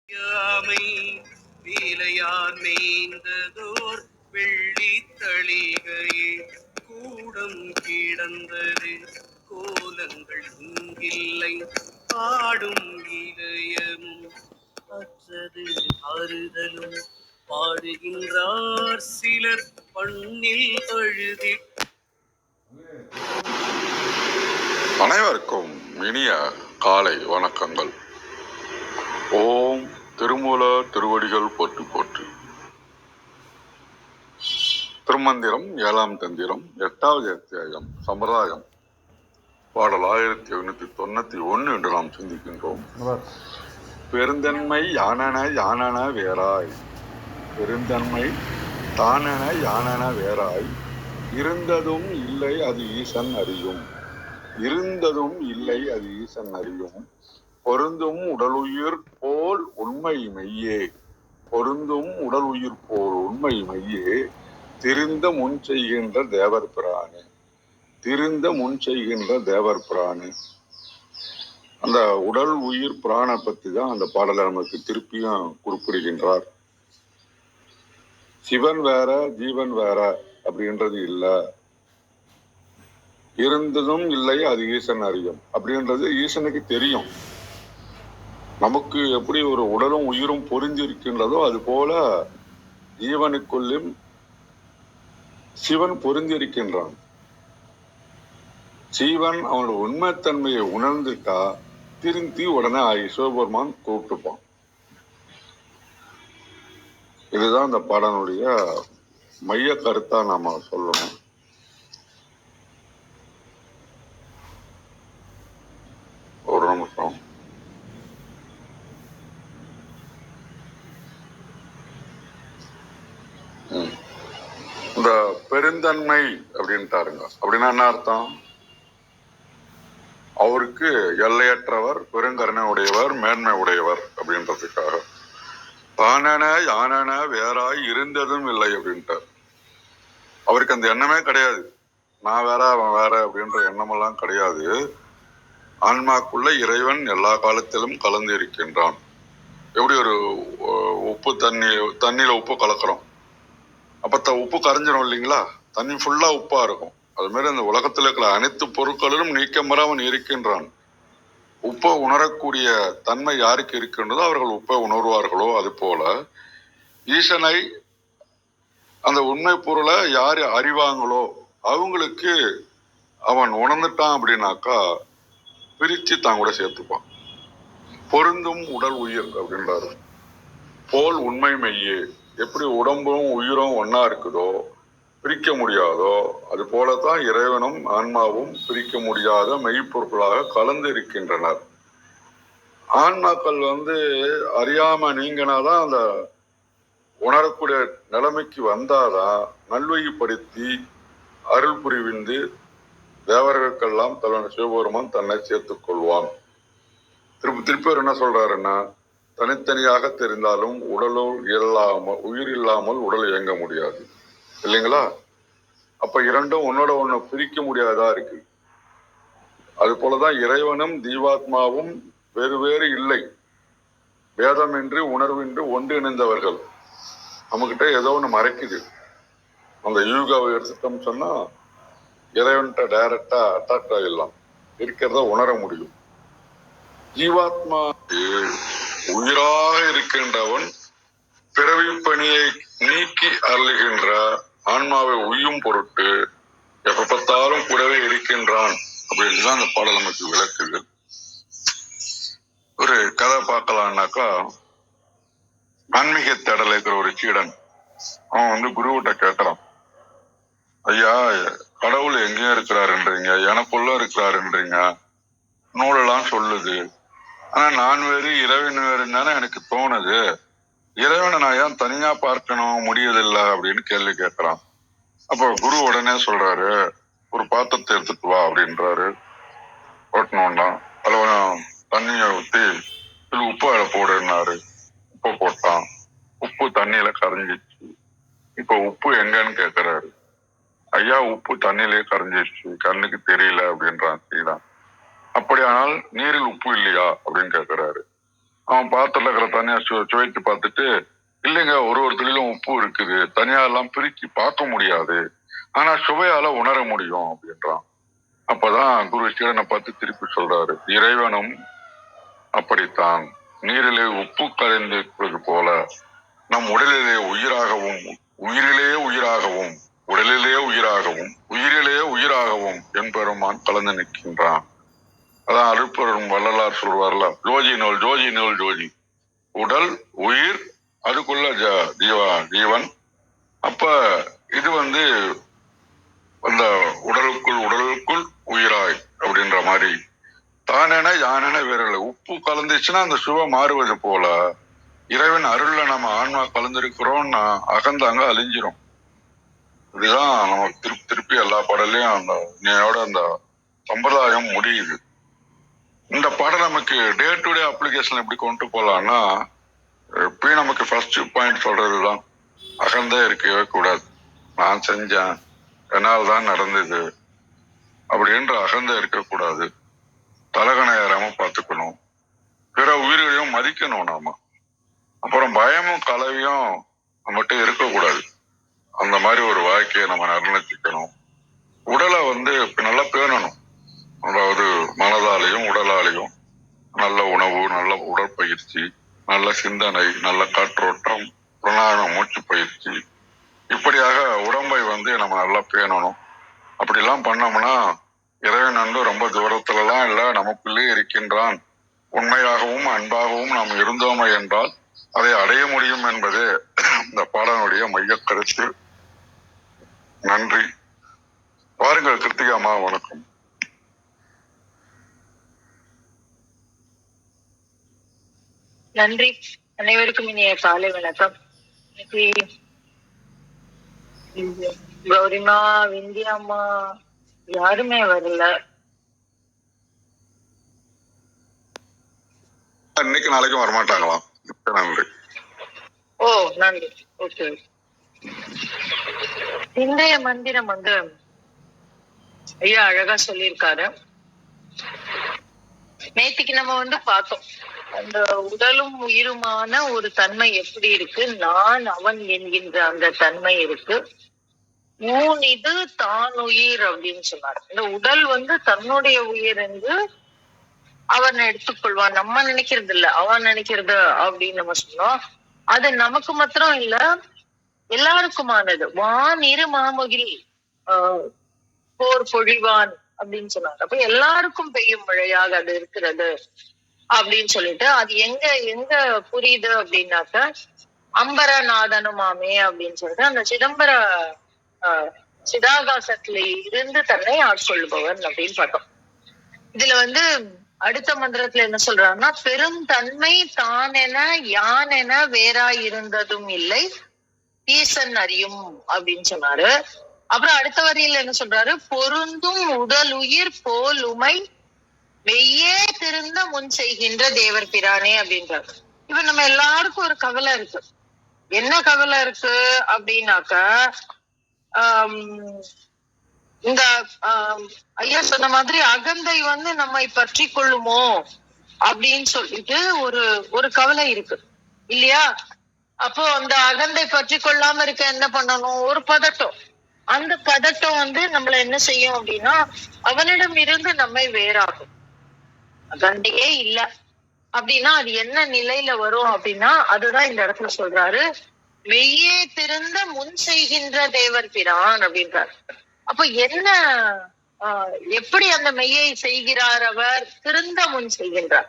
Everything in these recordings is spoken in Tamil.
யாமை வீலையார் மேய்ந்ததோர் வெள்ளி தளிகையே கூடம் கிடந்தது கோலங்கள் இங்கில்லை பாடும் இதயமும் அற்றது ஆறுதலும் பாடுகின்றார் சிலர் பண்ணில் அழுதி. அனைவருக்கும் இனிய காலை வணக்கங்கள். ஓம் திருமூல திருவடிகள் போற்றி போற்றி. திருமந்திரம் 7ஆம் தந்திரம் 8வது அத்தியாயம் சம்பிரதாயம் பாடல் 1591 என்று நாம் சிந்திக்கின்றோம். பெருந்தன்மை யானன யானன வேறாய், பெருந்தன்மை தானென யானன வேறாய், இருந்ததும் இல்லை அது ஈசன் அறியும், இருந்ததும் இல்லை அது ஈசன் அறியும், பொருந்தும் உடலுயிர் போல் உண்மை மெய்யே, பொருந்தும் உடல் உயிர் போல் உண்மை மெய்யே, திரிந்த முன் செய்கின்ற தேவர் பிரானே, திரிந்த முன் செய்கின்ற தேவர் பிரானே. அந்த உடல் உயிர் பிராண பத்தி தான் அந்த பாடலை நமக்கு திருப்பியும் குறிப்பிடுகின்றார். சிவன் வேற ஜீவன் வேற அப்படின்றது இல்ல, இருந்ததும் இல்லை அது ஈசன் அறியும் அப்படின்றது ஈசனுக்கு தெரியும். நமக்கு எப்படி ஒரு உடலும் உயிரும் பொருந்தி இருக்கின்றதோ அது போல ஜீவனுக்குள்ளும் சிவன் பொருந்தி இருக்கின்றான். ஜீவன் அவனோட உண்மைத்தன்மையை உணர்ந்துட்டா திருந்தி உடனே சிவபெருமான் கூப்பிட்டுப்பான். இதுதான் இந்த பாடனுடைய மைய கருத்தா நாம சொல்லணும். ஒரு நிமிஷம். இந்த பெருந்தன்மை அப்படின்ட்டாருங்க. அப்படின்னா என்ன அர்த்தம்? அவருக்கு எல்லையற்றவர், பெருங்கருணை உடையவர், மேன்மை உடையவர் அப்படின்றதுக்காக. தானென யானென வேறாய் இருந்ததும் இல்லை அப்படின்ட்டார். அவருக்கு அந்த எண்ணமே கிடையாது. நான் வேற அவன் வேற அப்படின்ற எண்ணமெல்லாம் கிடையாது. ஆன்மாக்குள்ள இறைவன் எல்லா காலத்திலும் கலந்து இருக்கின்றான். எப்படி ஒரு உப்பு தண்ணியில உப்பு கலக்கிறோம், அப்ப உப்பு கரைஞ்சிரும் இல்லைங்களா? தண்ணி ஃபுல்லா உப்பா இருக்கும். அது மாதிரி அந்த உலகத்தில் இருக்கிற அனைத்து பொருட்களிலும் நீக்கமற அவன் இருக்கின்றான். உப்பை உணரக்கூடிய தன்மை யாருக்கு இருக்கின்றதோ அவர்கள் உப்பை உணர்வார்களோ, அது போல ஈசனை அந்த உண்மை பொருளை யாரு அறிவாங்களோ அவங்களுக்கு அவன் உணர்ந்துட்டான் அப்படின்னாக்கா பிரிச்சு தான் கூட சேர்த்துப்பான். பொருந்தும் உடல் உயிர் அப்படின்றாரு. போல் உண்மை மெய்யே, எப்படி உடம்பும் உயிரும் ஒன்னா இருக்குதோ பிரிக்க முடியாதோ அது போலத்தான் இறைவனும் ஆன்மாவும் பிரிக்க முடியாத மெய்ப்பொருட்களாக கலந்து இருக்கின்றனர். ஆன்மாக்கள் அறியாம நீங்கினாதான் அந்த உணரக்கூடிய நிலைமைக்கு வந்தாதான் நல்வழிப்படுத்தி அருள் புரிவிந்து தேவர்களுக்கெல்லாம் தலைவன் சிவபெருமான் தன்னை சேர்த்துக் கொள்வான். திருப்பி என்ன சொல்றாருன்னா, தனித்தனியாக தெரிந்தாலும் உயிர் இல்லாமல் உடல் இயங்க முடியாது இல்லைங்களா? அப்ப இரண்டும் ஒன்னோட ஒண்ணு பிரிக்க முடியாதா இருக்கு. அது போலதான் இறைவனும் ஜீவாத்மாவும் வேறு வேறு இல்லை. வேதமின்றி உணர்வின்றி ஒன்றிணைந்தவர்கள். நம்மகிட்ட ஏதோ ஒண்ணு மறைக்குது. அந்த யூகாவை எடுத்துட்டோம் சொன்னா இறைவன்கிட்ட டைரக்டா அட்டாக் ஆகிடலாம், இருக்கிறத உணர முடியும். ஜீவாத்மா உயிராக இருக்கின்றவன் பிறவி பணியை நீக்கி அருளுகின்ற ஆன்மாவை உய்யும் பொருட்டு எப்ப பார்த்தாலும் கூடவே இருக்கின்றான் அப்படின்ட்டுதான் அந்த பாடல் நமக்கு விளக்குது. ஒரு கதை பார்க்கலான்னாக்கா, ஆன்மீக தேடல இருக்கிற ஒரு சீடன் அவன் குருவிட்ட கேட்கிறான், ஐயா கடவுள் எங்கேயும் இருக்கிறாருன்றீங்க, எனக்குள்ள இருக்கிறாருன்றீங்க, நூலெல்லாம் சொல்லுது, ஆனா நான் வேறு இறைவன் வேறுன்னு தானே எனக்கு தோணுது, இறைவனை நான் ஏன் தனியா பார்க்கணும் முடியதில்லை அப்படின்னு கேள்வி கேட்கிறான். அப்ப குரு உடனே சொல்றாரு, ஒரு பாத்திரத்தை எடுத்துட்டு வா அப்படின்றாரு. ஓட்டணும்னா அதுல தண்ணிய ஊத்தி உப்பு அதில் போடுனாரு. உப்பு போட்டான். உப்பு தண்ணியில கரைஞ்சிச்சு. இப்ப உப்பு எங்கன்னு கேக்குறாரு. ஐயா உப்பு தண்ணியிலே கரைஞ்சிருச்சு, கண்ணுக்கு தெரியல அப்படின்றான் சீதான். அப்படியானால் நீரில் உப்பு இல்லையா அப்படின்னு கேட்கிறாரு. அவன் பாத்திரத்துல இருக்கிற தனியா சுவைத்து பார்த்துட்டு, இல்லைங்க ஒருத்தரிலும் உப்பு இருக்குது, தனியா எல்லாம் பிரிச்சு பார்க்க முடியாது, ஆனா சுவையால உணர முடியும் அப்படின்றான். அப்பதான் குரு சீடனை பார்த்து திருப்பி சொல்றாரு, இறைவனும் அப்படித்தான், நீரிலே உப்பு கரைந்திருப்பது போல நம் உடலிலே உயிராகவும், உயிரிலே உயிராகவும், உடலிலே உயிராகவும், உயிரிலே உயிராகவும் என்பெருமான் கலந்து நிற்கின்றான். அதான் அருட்பெரும் வள்ளலார் சொல்வார்ல, ஜோதி நூல் ஜோதி நூல் ஜோதி, உடல் உயிர் அதுக்குள்ள ஜீவன். அப்ப இது அந்த உடலுக்குள் உயிராய் அப்படின்ற மாதிரி தானென யானென வேற இல்லை. உப்பு கலந்துச்சுன்னா அந்த சுவை மாறுவது போல இறைவன் அருள்ல நம்ம ஆன்மா கலந்துருக்கிறோம்னா அகந்தாங்க அழிஞ்சிரும். இதுதான் நமக்கு திருப்பி திருப்பி எல்லா பாடலையும் அந்த இன்னையோட அந்த சம்பிரதாயம் முடியுது. இந்த பாடம் நமக்கு டே டு டே அப்ளிகேஷன் எப்படி கொண்டு போலாம்னா, எப்பயும் நமக்கு ஃபர்ஸ்ட் பாயிண்ட் சொல்றதுதான், அகந்தே இருக்கவே கூடாது. நான் செஞ்சேன், என்னால் தான் நடந்தது அப்படின்ற அகந்தே இருக்கக்கூடாது. தலகணை ஏறாம பார்த்துக்கணும், பிற உயிர்களையும் மதிக்கணும் நாம. அப்புறம் பயமும் கலவியும் நம்மகிட்ட இருக்கக்கூடாது. அந்த மாதிரி ஒரு வாழ்க்கையை நம்ம நிர்ணயிக்கணும். உடலை நல்லா பேணணும். அதாவது மனதாலையும் உடலாலையும் நல்ல உணவு, நல்ல உடற்பயிற்சி, நல்ல சிந்தனை, நல்ல காற்றோட்டம், பிராணாயாமம், மூச்சு பயிற்சி, இப்படியாக உடம்பை நம்ம நல்லா பேணணும். அப்படிலாம் பண்ணோம்னா இறைவன் ரொம்ப தூரத்துலலாம் இல்ல, நமக்குள்ளே இருக்கின்றான். உண்மையாகவும் அன்பாகவும் நாம் இருந்தோமே என்றால் அதை அடைய முடியும் என்பதே இந்த பாடனுடைய மைய கருத்து. நன்றி. பாருங்கள் கிருத்திகாமா, வணக்கம். நன்றி. அனைவருக்கும் இனிய காலை வணக்கம். கௌரிமா, விந்தியாம்மா யாருமே வரல. இன்னைக்கு நாளைக்கும் வரமாட்டாங்களாம். நன்றி. ஓ நன்றி. ஓகே. இன்றைய மந்திரம் ஐயா அழகா சொல்லியிருக்காரு. நேத்திக்கு நம்ம பார்த்தோம், அந்த உடலும் உயிருமான ஒரு தன்மை எப்படி இருக்கு, நான் அவன் என்கின்ற அந்த தன்மை இருக்கு. இது தான் உயிர் அப்படின்னு சொன்னார். இந்த உடல் தன்னுடைய உயிர் என்று அவன் எடுத்துக்கொள்வான். நம்ம நினைக்கிறது இல்ல, அவன் நினைக்கிறது அப்படின்னு நம்ம சொன்னோம். அது நமக்கு மாத்திரம் இல்ல, எல்லாருக்குமானது. வான் இரு மாமுகில் போர் பொழிவான் அப்படின்னு சொன்னார். அப்ப எல்லாருக்கும் பெய்யும் மழையாக அது இருக்கிறது அப்படின்னு சொல்லிட்டு, அது எங்க எங்க புரியுது அப்படின்னாக்க, அம்பரநாதனுமாமே அப்படின்னு சொல்லிட்டு அந்த சிதாகாசத்துல இருந்து தன்னை ஆட்கொள்பவன் அப்படின்னு பார்த்தோம். இதுல அடுத்த மந்திரத்துல என்ன சொல்றாருன்னா, பெரும் தன்மை தான் என யான் என வேறாய் இருந்ததும் இல்லை, ஈசன் அறியும் அப்படின்னு சொன்னாரு. அப்புறம் அடுத்த வரியில என்ன சொல்றாரு, பொருந்தும் உடல் உயிர் போல் உமை மெய்யே திருந்த முன் செய்கின்ற தேவர் பிரானே அப்படின்றாரு. இப்ப நம்ம எல்லாருக்கும் ஒரு கவலை இருக்கு. என்ன கவலை இருக்கு அப்படின்னாக்க, இந்த ஐயா சொன்ன மாதிரி அகந்தை நம்மை பற்றி கொள்ளுமோ அப்படின்னு சொல்லிட்டு ஒரு கவலை இருக்கு இல்லையா? அப்போ அந்த அகந்தை பற்றி கொள்ளாம இருக்க என்ன பண்ணணும்? ஒரு பதட்டம். அந்த பதட்டம் நம்மள என்ன செய்யும் அப்படின்னா, அவனிடம் இருந்து நம்மை வேறாகும். அகந்தையே இல்ல அப்படின்னா அது என்ன நிலையில வரும் அப்படின்னா, அதுதான் இந்த இடத்துல சொல்றாரு, மெய்யே திருந்த முன் செய்கின்ற தேவர் பிரான் அப்படின்றார். அப்ப என்ன எப்படி அந்த மெய்யை செய்கிறார்? அவர் திருந்த முன் செய்கின்றார்.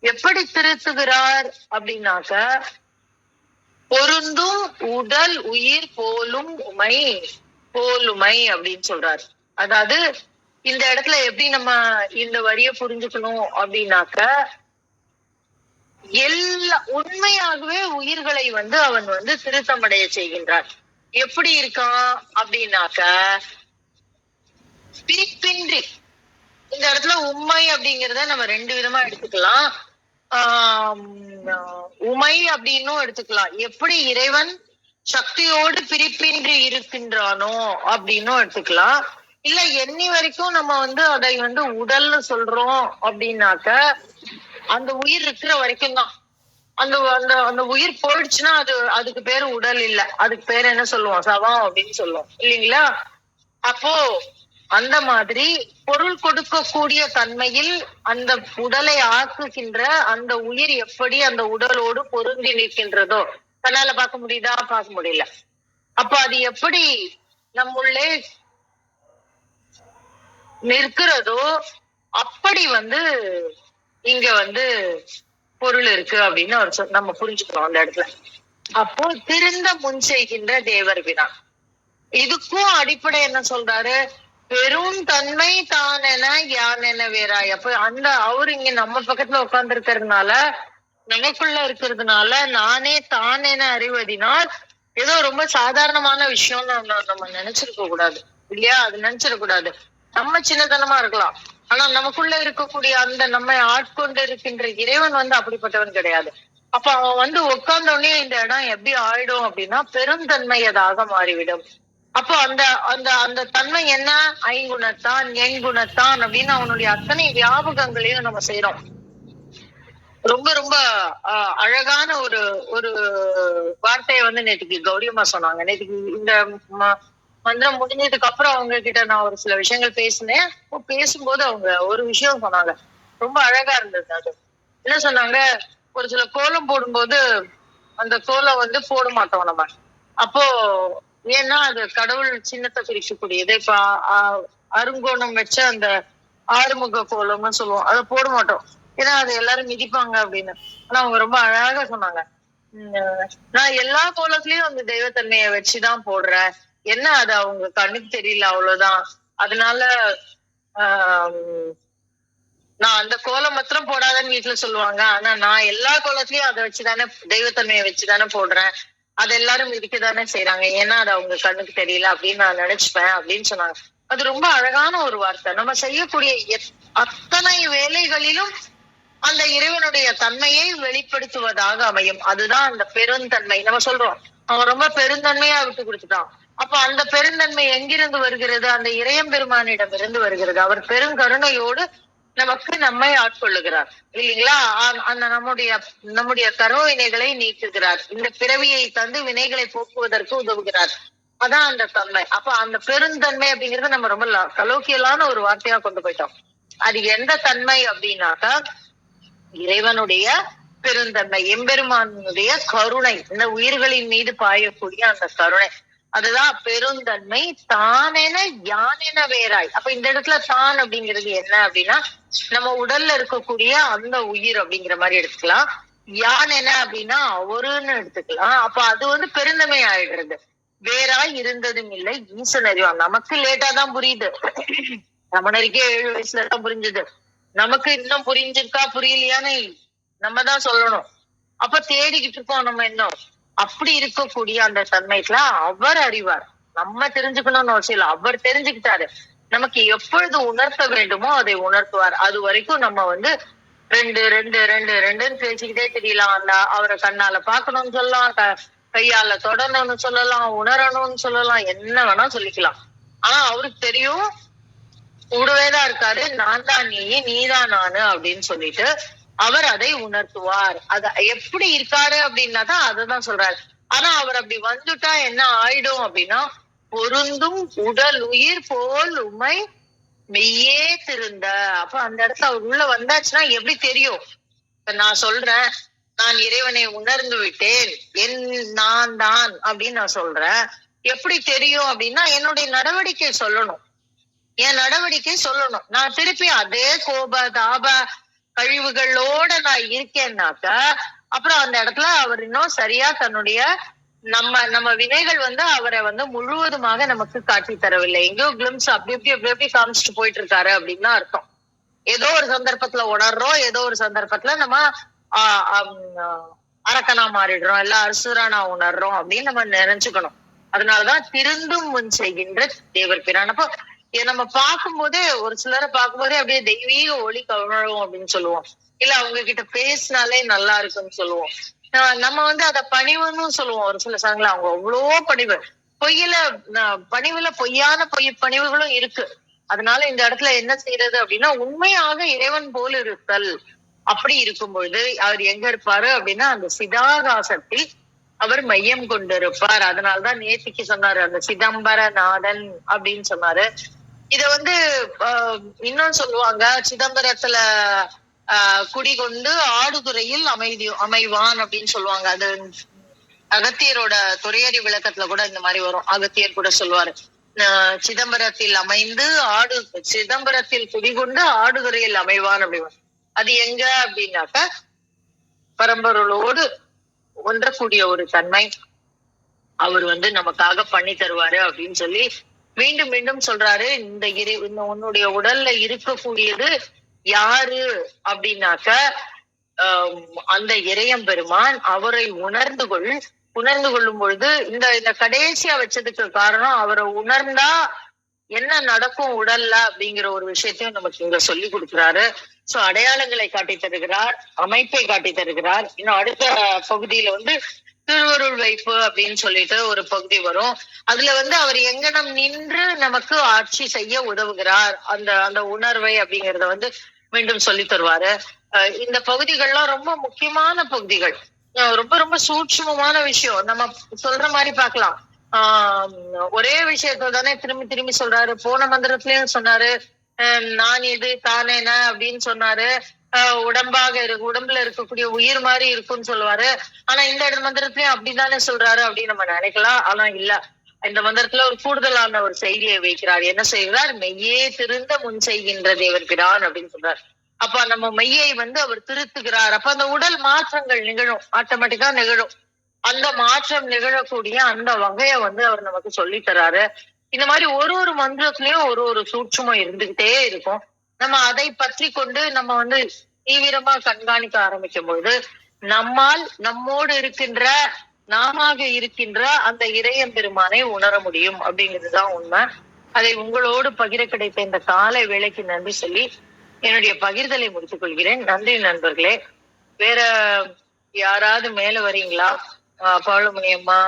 எப்படி திருத்துகிறார் அப்படின்னாக்க, பொருந்தும் உடல் உயிர் போலும் போலுமை அப்படின்னு சொல்றாரு. அதாவது இந்த இடத்துல எப்படி நம்ம இந்த வரிய புரிஞ்சுக்கணும் அப்படின்னாக்க, எல்லா உண்மையாகவே உயிர்களை அவன் திருத்தமடைய செய்கின்றான். எப்படி இருக்கான் அப்படின்னாக்க, பிரிப்பின்றி. இந்த இடத்துல உண்மை அப்படிங்கிறத நம்ம ரெண்டு விதமா எடுத்துக்கலாம். உமை அப்படின்னும் எடுத்துக்கலாம். எப்படி இறைவன் சக்தியோடு பிரிப்பின்றி இருக்கின்றானோ அப்படின்னும் எடுத்துக்கலாம். இல்ல எண்ணி வரைக்கும் நம்ம அதை உடல்னு சொல்றோம் அப்படின்னாக்க, அந்த உயிர் இருக்கிற வரைக்கும் தான். அந்த அந்த அந்த உயிர் போயிடுச்சுன்னா அதுக்கு பேரு உடல் இல்ல, அதுக்கு பேர் என்ன சொல்லுவோம், சவம் அப்படின்னு சொல்லுவோம் இல்லைங்களா. அப்போ அந்த மாதிரி பொருள் கொடுக்கக்கூடிய தன்மையில் அந்த உடலை ஆக்குகின்ற அந்த உயிர் எப்படி அந்த உடலோடு பொருந்தி நிற்கின்றதோ, கண்ணால பார்க்க முடியுதா, பார்க்க முடியல. அப்ப அது எப்படி நம்முள்ளே நிற்கிறதோ அப்படி இங்க பொருள் இருக்கு அப்படின்னு நம்ம புரிஞ்சுக்கிறோம் அந்த இடத்துல. அப்போ திருந்த முன் செய்கின்ற தேவர் வினா. இதுக்கும் அடிப்படை என்ன சொல்றாரு, பெரும் தன்மை தானென யானென வேறாய். அப்ப அவரு இங்க நம்ம பக்கத்துல உட்கார்ந்து இருக்கிறதுனால, நமக்குள்ள இருக்கிறதுனால நானே தான் என அறிவதினால் ஏதோ ரொம்ப சாதாரணமான விஷயம் நம்ம நினைச்சிருக்க கூடாது இல்லையா. அது நினைச்சிடக்கூடாது. நம்ம சின்னத்தனமா இருக்கலாம், ஆனா நமக்குள்ள இருக்கக்கூடிய அந்த நம்மை ஆட்கொண்டு இருக்கின்ற இறைவன் அப்படிப்பட்டவன் கிடையாது. அப்ப அவன் உட்கார்ந்த உடனே இந்த இடம் எப்படி ஆயிடும் அப்படின்னா பெருந்தன்மையதாக மாறிவிடும். அப்போ அந்த அந்த அந்த தன்மை என்ன, ஐங்குணத்தான் எங்குணத்தான் அப்படின்னு அவனுடைய அத்தனை வியாபகங்களையும் நம்ம செய்யறோம். ரொம்ப ரொம்ப அழகான ஒரு ஒரு வார்த்தையை நேற்றுக்கு கௌரியம்மா சொன்னாங்க. நேற்றுக்கு இந்த மந்திரம் முடிஞ்சதுக்கு அப்புறம் அவங்க கிட்ட நான் ஒரு சில விஷயங்கள் பேசினேன். பேசும்போது அவங்க ஒரு விஷயம் சொன்னாங்க, ரொம்ப அழகா இருந்தது. அது என்ன சொன்னாங்க, ஒரு சில கோலம் போடும்போது அந்த கோலம் போட மாட்டோம் நம்ம. அப்போ ஏன்னா அது கடவுள் சின்னத்தை குறிக்கக்கூடியது. இப்ப அருங்கோணம் வச்ச அந்த ஆறுமுக கோலம்னு சொல்லுவோம், அதை போட மாட்டோம் ஏன்னா அது எல்லாரும் மிதிப்பாங்க அப்படின்னு. ஆனா அவங்க ரொம்ப அழகா சொன்னாங்க, நான் எல்லா கோலத்திலயும் அந்த தெய்வத்தன்மையை வச்சுதான் போடுறேன், என்ன அது அவங்க கண்ணுக்கு தெரியல அவ்வளவுதான், அதனால நான் அந்த கோலம் மாத்திரம் போடாதன்னு வீட்டுல சொல்லுவாங்க, ஆனா நான் எல்லா கோலத்திலயும் அதை வச்சுதானே தெய்வத்தன்மையை வச்சுதானே போடுறேன், அது எல்லாரும் மிதிக்கதானே செய்யறாங்க, ஏன்னா அது அவங்க கண்ணுக்கு தெரியல அப்படின்னு நான் நினைச்சுப்பேன் அப்படின்னு சொன்னாங்க. அது ரொம்ப அழகான ஒரு வார்த்தை. நம்ம செய்யக்கூடிய அத்தனை வேலைகளிலும் அந்த இறைவனுடைய தன்மையை வெளிப்படுத்துவதாக அமையும். அதுதான் அந்த பெருந்தன்மை. நம்ம சொல்றோம் அவன் ரொம்ப பெருந்தன்மையா விட்டு கொடுத்துட்டான். அப்ப அந்த பெருந்தன்மை எங்கிருந்து வருகிறது, அந்த இறையம் பெருமானிடம் இருந்து வருகிறது. அவர் பெருங்கருணையோடு நமக்கு நம்மை ஆட்கொள்ளுகிறார் இல்லைங்களா. அந்த நம்முடைய கர்ம வினைகளை நீக்குகிறார், இந்த பிறவியை தந்து வினைகளை போக்குவதற்கு உதவுகிறார். அதான் அந்த தன்மை. அப்ப அந்த பெருந்தன்மை அப்படிங்கறது நம்ம ரொம்ப கலோக்கியலான ஒரு வார்த்தையா கொண்டு போயிட்டோம். அது எந்த தன்மை அப்படின்னாக்கா இறைவனுடைய பெருந்தன்மை, எம்பெருமானுடைய கருணை, இந்த உயிர்களின் மீது பாயக்கூடிய அந்த கருணை, அதுதான் பெருந்தன்மை. தானென யானென வேறாய். அப்ப இந்த இடத்துல தான் அப்படிங்கிறது என்ன அப்படின்னா நம்ம உடல்ல இருக்கக்கூடிய அந்த உயிர் அப்படிங்கிற மாதிரி எடுத்துக்கலாம். யானென அப்படின்னா அவருன்னு எடுத்துக்கலாம். அப்ப அது பெருந்தன்மை ஆயிடுறது. வேறாய் இருந்ததும் இல்லை ஈசன் அறிவான். நமக்கு லேட்டா தான் புரியுது, ரமணருக்கே 7 வயசுலதான் புரிஞ்சது. நமக்கு இன்னும் புரிஞ்சிருக்கா புரியலையான்னு நம்ம தான் சொல்லணும். அப்ப தேடிக்கிட்டு இருக்கோம் நம்ம இன்னும். அப்படி இருக்கக்கூடிய அந்த தன்மைக்குல அவர் அறிவார். நம்ம தெரிஞ்சுக்கணும்னு அவசியம் இல்லை, அவர் தெரிஞ்சுக்கிட்டாரு. நமக்கு எப்பொழுது உணர்த்த வேண்டுமோ அதை உணர்த்துவார். அது வரைக்கும் நம்ம ரெண்டு ரெண்டு ரெண்டு ரெண்டுன்னு பேசிக்கிட்டே தெரியலாம். அந்த அவரை கண்ணால பாக்கணும்னு சொல்லலாம், கையால தொடரணும்னு சொல்லலாம், உணரணும்னு சொல்லலாம், என்ன வேணா சொல்லிக்கலாம். ஆனா அவருக்கு தெரியும் கூடவேதான் இருக்காரு, நான் தான் நீதான் நானு அப்படின்னு சொல்லிட்டு அவர் அதை உணர்த்துவார். அத எப்படி இருக்காரு அப்படின்னாதான் அததான் சொல்றாரு. ஆனா அவர் அப்படி வந்துட்டா என்ன ஆயிடும் அப்படின்னா பொருந்தும் உடல் உயிர் போல் உமை மெய்யே திருந்த. அப்ப அந்த இடத்துல அவர் உள்ள வந்தாச்சுன்னா எப்படி தெரியும், இப்ப நான் சொல்றேன் நான் இறைவனை உணர்ந்து விட்டேன், நான் தான் அப்படின்னு நான் சொல்றேன், எப்படி தெரியும் அப்படின்னா என்னுடைய நடவடிக்கை சொல்லணும், என் நடவடிக்கை சொல்லணும். நான் திருப்பி அதே கோப தாப கழிவுகளோட நான் இருக்கேன்னாக்க அப்புறம் அந்த இடத்துல அவர் இன்னும் சரியா தன்னுடைய நம்ம வினைகள் அவரை முழுவதுமாக நமக்கு காட்டி தரவில்லை. எங்கேயோ கிளிம்ஸ் அப்படி எப்படி காமிச்சிட்டு போயிட்டு இருக்காரு அப்படின்னு அர்த்தம். ஏதோ ஒரு சந்தர்ப்பத்துல உணர்றோம், ஏதோ ஒரு சந்தர்ப்பத்துல நம்ம அரக்கனா மாறிடுறோம், இல்ல அசுரனா உணர்றோம் அப்படின்னு நம்ம நினைச்சுக்கணும். அதனாலதான் திருந்தும் முன் செய்கின்ற தேவர் பிரான். அப்போ நம்ம பார்க்கும் போதே ஒரு சிலரை பார்க்கும் போதே அப்படியே தெய்வீக ஒளி கவழும் அப்படின்னு சொல்லுவோம், இல்ல அவங்க கிட்ட பேசினாலே நல்லா இருக்குன்னு சொல்லுவோம். நம்ம அத பணிவுன்னு சொல்லுவோம். ஒரு சில சங்கல அவங்க அவ்வளோ பணிவு, பணிவுல பொய்யான பணிவுகளும் இருக்கு. அதனால இந்த இடத்துல என்ன செய்யறது அப்படின்னா உண்மையாக இறைவன் போல் இருத்தல், அப்படி இருக்கும் பொழுது அவர் எங்க இருப்பாரு அப்படின்னா அந்த சிதாகாசத்தில் அவர் மையம் கொண்டிருப்பார். அதனால்தான் நேத்திக்கு சொன்னாரு அந்த சிதம்பரநாதன் அப்படின்னு சொன்னாரு. இத வந்து இன்னும் சொல்லுவாங்க, சிதம்பரத்துல குடிகொண்டு ஆடுதுறையில் அமைவான் அப்படின்னு சொல்லுவாங்க. அது அகத்தியரோட துறையறி விளக்கத்துல கூட இந்த மாதிரி வரும். அகத்தியர் கூட சொல்லுவாரு, சிதம்பரத்தில் அமைந்து சிதம்பரத்தில் குடிகொண்டு ஆடுதுறையில் அமைவான் அப்படின்னு. அது எங்க அப்படின்னாக்க பரம்பொருளோடு ஒன்றக்கூடிய ஒரு தன்மை அவர் வந்து நமக்காக பண்ணி தருவாரு அப்படின்னு சொல்லி மீண்டும் மீண்டும் சொல்றாரு. இந்த உன்னுடைய உடல்ல இருக்கக்கூடியது யாரு அப்படின்னாக்க அந்த இறையம் பெருமான். அவரை உணர்ந்து கொள்ளும் பொழுது இந்த கடைசியா வச்சதுக்கு காரணம் அவரை உணர்ந்தா என்ன நடக்கும் உடல்ல அப்படிங்கிற ஒரு விஷயத்தையும் நமக்கு இங்க சொல்லி கொடுக்கிறாரு. சோ அடையாளங்களை காட்டி தருகிறார், அமைப்பை காட்டி தருகிறார். இன்னும் அடுத்த பகுதியில வந்து திருவருள் வைப்பு அப்படின்னு சொல்லிட்டு ஒரு பகுதி வரும். அதுல வந்து அவர் எங்கனம் நின்று நமக்கு ஆட்சி செய்ய உதவுகிறார், அந்த உணர்வை அப்படிங்கறத வந்து மீண்டும் சொல்லி தருவாரு. இந்த பகுதிகள்லாம் ரொம்ப முக்கியமான பகுதிகள், ரொம்ப ரொம்ப சூட்சுமமான விஷயம். நம்ம சொல்ற மாதிரி பார்க்கலாம். ஒரே விஷயத்த தானே திரும்பி திரும்பி சொல்றாரு. போன மந்திரத்திலயும் சொன்னாரு, நான் இது தானேன அப்படின்னு சொன்னாரு. உடம்புல இருக்கக்கூடிய உயிர் மாதிரி இருக்குன்னு சொல்லுவாரு. ஆனா இந்த மந்திரத்திலயும் அப்படித்தானே சொல்றாரு அப்படின்னு நம்ம நினைக்கலாம். ஆனா இல்ல, இந்த மந்திரத்துல ஒரு கூடுதலான ஒரு செய்தியை வைக்கிறார். என்ன செய்கிறார்? மெய்யே திருந்த முன் செய்கின்ற தேவர் பிரான் அப்படின்னு சொல்றார். அப்ப நம்ம மெய்யை வந்து அவர் திருத்துகிறார். அப்ப அந்த உடல் மாற்றங்கள் நிகழும், ஆட்டோமேட்டிக்கா நிகழும். அந்த மாற்றம் நிகழக்கூடிய அந்த வகையை வந்து அவர் நமக்கு சொல்லி தராரு. இந்த மாதிரி ஒரு மந்திரத்திலயும் ஒரு சூட்சுமம் இருந்துகிட்டே இருக்கும். நம்ம அதை பற்றி கொண்டு நம்ம வந்து தீவிரமா கண்காணிக்க ஆரம்பிக்கும் பொழுது நம்மோடு இருக்கின்ற அந்த இறையம் பெருமானை உணர முடியும் அப்படிங்கிறதுதான் உண்மை. அதை உங்களோடு பகிர கிடைத்த இந்த காலை வேளைக்கு நன்றி சொல்லி என்னுடைய பகிர்தலை முடித்துக் கொள்கிறேன். நன்றி நண்பர்களே. வேற யாராவது மேல வரீங்களா? பவுளமணி அம்மா,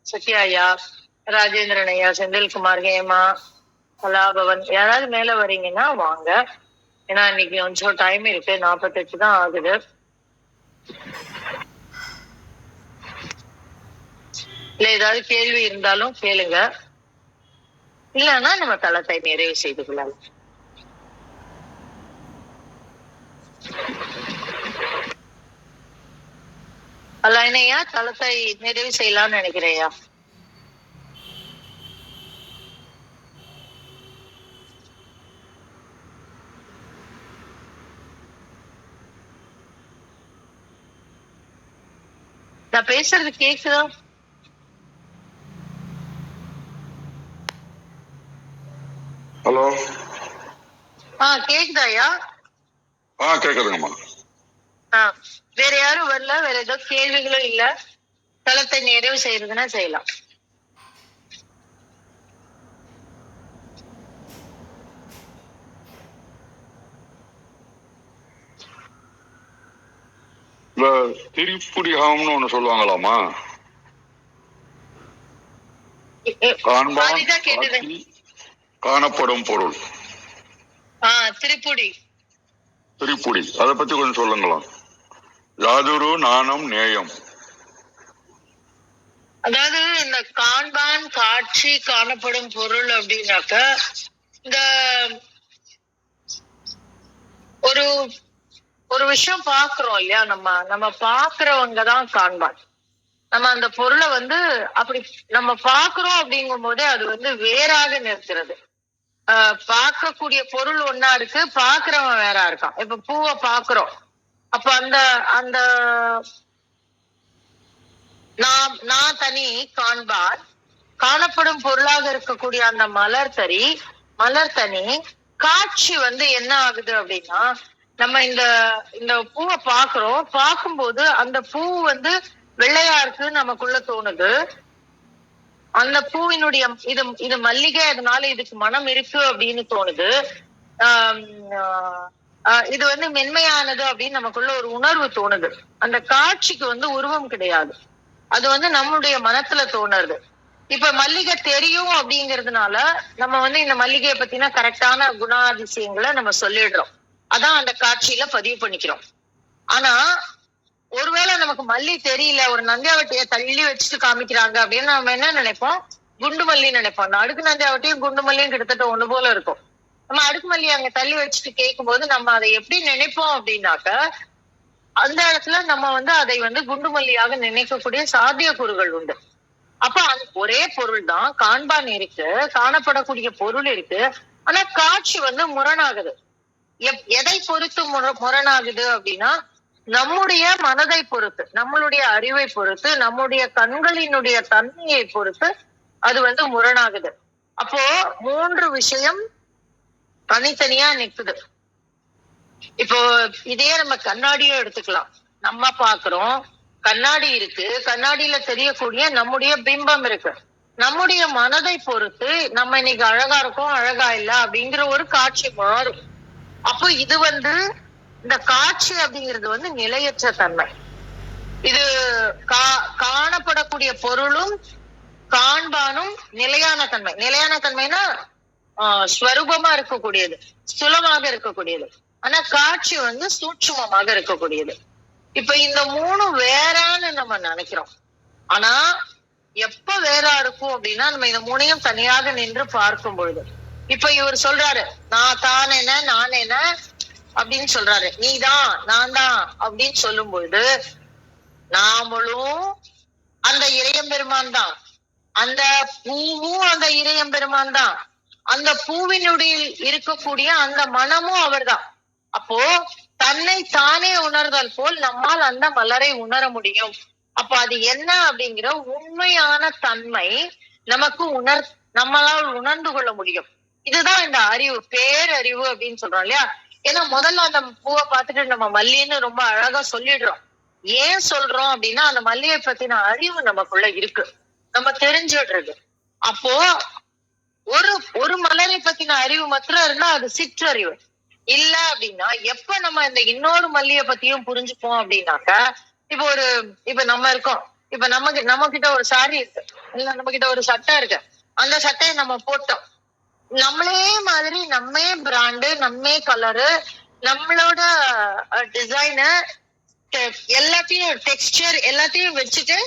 சத்யா ஐயா, ராஜேந்திரன் ஐயா, செந்தில்குமார், ஹேமா, கலாபவன், யாராவது மேல வரீங்கன்னா வாங்க. ஏன்னா இன்னைக்கு கொஞ்சம் டைம் இருக்கு, 48 தான் ஆகுது. இல்ல ஏதாவது கேள்வி இருந்தாலும் கேளுங்க, இல்லைன்னா நம்ம தளத்தை நிறைவு செய்து கொள்ளலாம். அல்ல என்னையா தளத்தை நிறைவு செய்யலாம்னு நினைக்கிறேயா? நான் பேசுறது கேக்குதா? ஹலோ. கேக்குதாயா? கேக்குதுங்கம்மா. வேற யாரும் வரல, வேற ஏதோ கேள்விகளும் இல்ல. தளத்தை நிறைவு செய்யறதுன்னா செய்யலாம். திரிப்புடிகாம்னு ஒண்ணு சொல்லுவாங்களாமா? காணப்படும் பொருள் திரிப்புடி, அதை பத்தி கொஞ்சம் சொல்லுங்களா? யாதொரு நாணம் நேயம், அதாவது இந்த காண்பான் காட்சி காணப்படும் பொருள் அப்படின்னாக்க இந்த ஒரு விஷயம் பாக்குறோம் இல்லையா? நம்ம பாக்குறவங்கதான் காண்பான். நம்ம அந்த பொருளை வந்து அப்படி நம்ம பாக்குறோம் அப்படிங்கும் போதே அது வந்து வேறாக நிற்கிறது. பார்க்கக்கூடிய பொருள் ஒன்னா இருக்கு, பாக்குறவன் வேற இருக்கான். இப்ப பூவை பாக்குறோம், அப்ப அந்த நான் தனி காண்பான், காணப்படும் பொருளாக இருக்கக்கூடிய அந்த மலர் தனி. காட்சி வந்து என்ன ஆகுது அப்படின்னா, நம்ம இந்த பூவை பாக்குறோம், பார்க்கும்போது அந்த பூ வந்து வெள்ளையா இருக்கு நமக்குள்ள தோணுது. அந்த பூவினுடைய இது மல்லிகை, அதனால இதுக்கு மனம் இருக்கு அப்படின்னு தோணுது. இது வந்து மென்மையானது அப்படின்னு நமக்குள்ள ஒரு உணர்வு தோணுது. அந்த காட்சிக்கு வந்து உருவம் கிடையாது, அது வந்து நம்மளுடைய மனத்துல தோணுது. இப்ப மல்லிகை தெரியும் அப்படிங்கிறதுனால நம்ம வந்து இந்த மல்லிகையை பத்தின கரெக்டான குணாதிசயங்களை நம்ம சொல்லிடுறோம். அதான் அந்த காட்சியில பதிவு பண்ணிக்கிறோம். ஆனா ஒருவேளை நமக்கு மல்லி தெரியல, ஒரு நந்தியாவட்டிய தள்ளி வச்சுட்டு காமிக்கிறாங்க அப்படின்னு நம்ம என்ன நினைப்போம்? குண்டு மல்லி நினைப்போம். அந்த அடுக்கு நந்தியாவட்டியும் குண்டு மல்லியும் கிட்டத்தட்ட ஒண்ணு போல இருக்கும். நம்ம அடுக்கு மல்லி அங்க தள்ளி வச்சுட்டு கேட்கும் போது நம்ம அதை எப்படி நினைப்போம் அப்படின்னாக்க, அந்த இடத்துல நம்ம அதை குண்டு மல்லியாக நினைக்கக்கூடிய சாத்தியக்கூறுகள் உண்டு. அப்ப அது ஒரே பொருள் தான், காண்பான் இருக்கு, காணப்படக்கூடிய பொருள் இருக்கு. ஆனா காட்சி முரணாகுது. எதை பொறுத்து முரணாகுது அப்படின்னா, நம்முடைய மனதை பொறுத்து, நம்மளுடைய அறிவை பொறுத்து, நம்முடைய கண்களினுடைய தன்மையை பொறுத்து அது முரணாகுது. அப்போ 3 விஷயம் தனித்தனியா நிக்குது. இப்போ இதே நம்ம கண்ணாடியும் எடுத்துக்கலாம். நம்ம பாக்குறோம், கண்ணாடி இருக்கு, கண்ணாடியில தெரியக்கூடிய நம்முடைய பிம்பம் இருக்கு. நம்முடைய மனதை பொறுத்து நம்ம இன்னைக்கு அழகா இருக்கோம், அழகா இல்ல அப்படிங்கிற ஒரு காட்சி மாறும். அப்போ இது இந்த காட்சி அப்படிங்கிறது நிலையற்ற தன்மை. இது காணப்படக்கூடிய பொருளும் காண்பானும் நிலையான தன்மை. நிலையான தன்மைனா ஸ்வரூபமா இருக்கக்கூடியது, ஸ்தூலமாக இருக்கக்கூடியது. ஆனா காட்சி சூட்சுமமாக இருக்கக்கூடியது. இப்ப இந்த 3 வேறான்னு நம்ம நினைக்கிறோம். ஆனா எப்ப வேறா இருக்கும் அப்படின்னா, நம்ம இந்த 3ஐயும் தனியாக நின்று பார்க்கும் பொழுது. இப்ப இவர் சொல்றாரு, நான் தான் என்ன, நான் என்ன அப்படின்னு சொல்றாரு. நீதான், நான் தான் அப்படின்னு சொல்லும் பொழுது, நாமளும் அந்த இறையம்பெருமான் தான், அந்த பூவும் அந்த இறையம்பெருமான் தான், அந்த பூவினுடைய இருக்கக்கூடிய அந்த மனமும் அவர்தான். அப்போ தன்னை தானே உணர்தல் போல் நம்மால் அந்த மலரை உணர முடியும். அப்ப அது என்ன அப்படிங்கிற உண்மையான தன்மை நமக்கு நம்மளால் உணர்ந்து கொள்ள முடியும். இதுதான் இந்த அறிவு, பேரறிவு அப்படின்னு சொல்றோம் இல்லையா? ஏன்னா முதல்ல அந்த பூவை பார்த்துட்டு நம்ம மல்லின்னு ரொம்ப அழகா சொல்லிடுறோம். ஏன் சொல்றோம் அப்படின்னா, அந்த மல்லியை பத்தின அறிவு நமக்குள்ள இருக்கு, நம்ம தெரிஞ்சிடுறது. அப்போ ஒரு மலரை பத்தின அறிவு மாத்திரம் இருந்தா அது சிற்றறிவு. இல்ல அப்படின்னா, எப்ப நம்ம இந்த இன்னொரு மல்லியை பத்தியும் புரிஞ்சுப்போம் அப்படின்னாக்க, இப்ப நம்ம இருக்கோம், இப்ப நம்ம கிட்ட ஒரு சாரி இருக்கு, இல்ல நம்ம கிட்ட ஒரு சட்டை இருக்கு. அந்த சட்டையை நம்ம போட்டோம், நம்மளே மாதிரி நம்மே பிராண்டு, நம்மே கலரு, நம்மளோட டிசைனு, எல்லாத்தையும் டெக்ஸ்டர் எல்லாத்தையும் வச்சுட்டு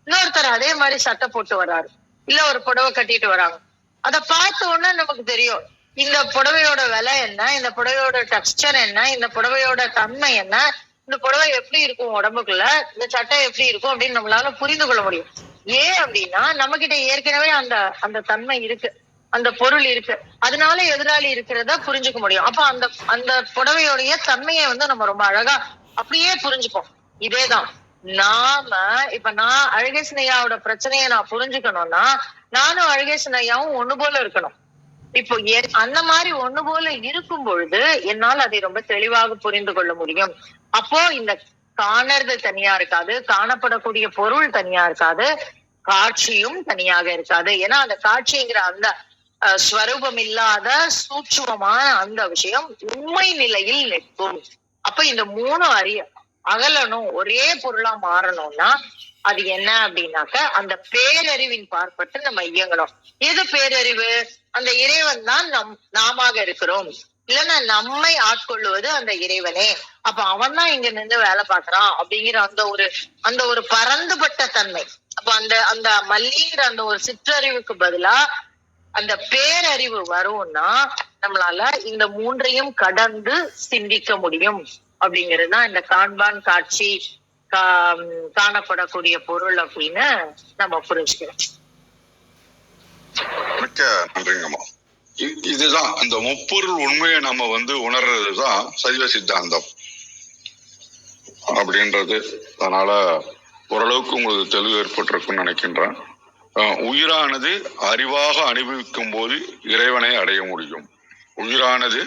இன்னொருத்தர் அதே மாதிரி சட்டை போட்டு வர்றாரு, இல்ல ஒரு புடவை கட்டிட்டு வராங்க. அத பார்த்த உடனே நமக்கு தெரியும், இந்த புடவையோட விலை என்ன, இந்த புடவையோட டெக்ஸ்டர் என்ன, இந்த புடவையோட தன்மை என்ன, இந்த புடவை எப்படி இருக்கும் உடம்புக்குள்ள, இந்த சட்டை எப்படி இருக்கும் அப்படின்னு நம்மளால புரிந்து கொள்ள முடியும். ஏன் அப்படின்னா, நம்ம கிட்ட ஏற்கனவே அந்த தன்மை இருக்கு, அந்த பொருள் இருக்கு. அதனால எதிராளி இருக்கிறத புரிஞ்சுக்க முடியும். அப்ப அந்த புடவையோடைய தன்மையை நம்ம ரொம்ப அழகா அப்படியே புரிஞ்சுப்போம். இதேதான் இப்ப நான் அழகேசனையாவோட பிரச்சனையை நான் புரிஞ்சுக்கணும்னா, நானும் அழகேசனையாவும் ஒண்ணு போல இருக்கணும். இப்போ அந்த மாதிரி ஒண்ணு போல இருக்கும் பொழுது என்னால் அதை ரொம்ப தெளிவாக புரிந்து கொள்ள முடியும். அப்போ இந்த காணறது தனியா இருக்காது, காணப்படக்கூடிய பொருள் தனியா இருக்காது, காட்சியும் தனியாக இருக்காது. ஏன்னா அந்த காட்சிங்கிற அந்த ஸ்வரூபம் இல்லாத சூட்சுமமான அந்த விஷயம் உண்மை நிலையில் நிற்கும். அப்ப இந்த 3 அகலணும், ஒரே பொருளா மாறணும்னா அது என்ன அப்படின்னாக்க, அந்த பேரறிவின் பார்ப்பட்டு நம்ம இயங்கணும். எது பேரறிவு? அந்த இறைவன் தான் நாம இருக்கிறோம், இல்லைன்னா நம்மை ஆட்கொள்ளுவது அந்த இறைவனே. அப்ப அவன் தான் இங்க நின்று வேலை பார்க்கறான் அப்படிங்கிற அந்த ஒரு பரந்துபட்ட தன்மை. அப்ப அந்த மல்லிங்கிற அந்த ஒரு சிற்றறிவுக்கு பதிலா அந்த பேரறிவு வரும்னா, நம்மளால இந்த 3ஐயும் கடந்து சிந்திக்க முடியும். அப்படிங்கிறது தான் இந்த காண்பான் காட்சி, காணப்படக்கூடிய பொருள் அப்படின்னு நம்ம புரிஞ்சுக்கிறோம். மிக்க நன்றிங்கம்மா. இதுதான் அந்த முப்பொருள் உண்மையை நம்ம உணர்றதுதான் சைவ சித்தாந்தம் அப்படின்றது. அதனால ஓரளவுக்கு உங்களுக்கு தெளிவு ஏற்பட்டிருக்குன்னு நினைக்கின்றேன். உயிரானது அறிவாக அனுபவிக்கும் போது இறைவனை அடைய முடியும். உயிரானது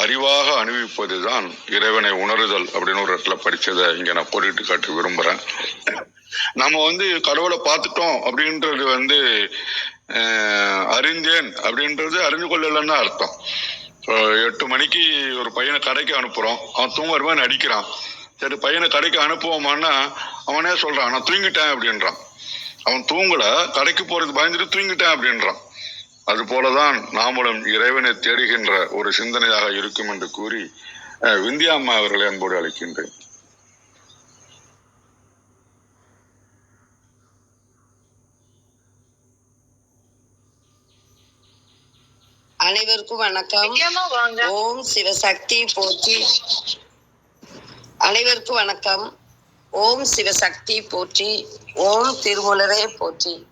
அறிவாக அனுபவிப்பதுதான் இறைவனை உணருதல் அப்படின்னு ஒரு இடத்துல படிச்சதை இங்க நான் போட்டுட்டு காட்ட விரும்புறேன். நம்ம கடவுளை பார்த்துட்டோம் அப்படின்றது அறிந்தேன் அப்படின்றது அறிந்து கொள்ளலன்னு அர்த்தம். 8 மணிக்கு ஒரு பையனை கடைக்கு அனுப்புறோம், அவன் தூங்குற மாதிரி நடிக்கிறான். சரி பையனை கடைக்கு அனுப்புவோமான்னா அவனே சொல்றான் நான் தூங்கிட்டேன் அப்படின்றான். அவன் தூங்கல, கடைக்கு போறது பயந்துட்டு தூங்கிட்டேன் அப்படின்றான். அது போலதான் நாமளும் இறைவனை தேடுகின்ற ஒரு சிந்தனையாக இருக்கும் என்று கூறி விந்தியா அம்மா அவர்களை அன்போடு அழைக்கின்றேன். அனைவருக்கும் வணக்கம். நிச்சயமா வாங்க. ஓம் சிவசக்தி போற்றி. அனைவருக்கும் வணக்கம். ஓம் சிவசக்தி போற்றி. ஓம் திருமூலரே போற்றி.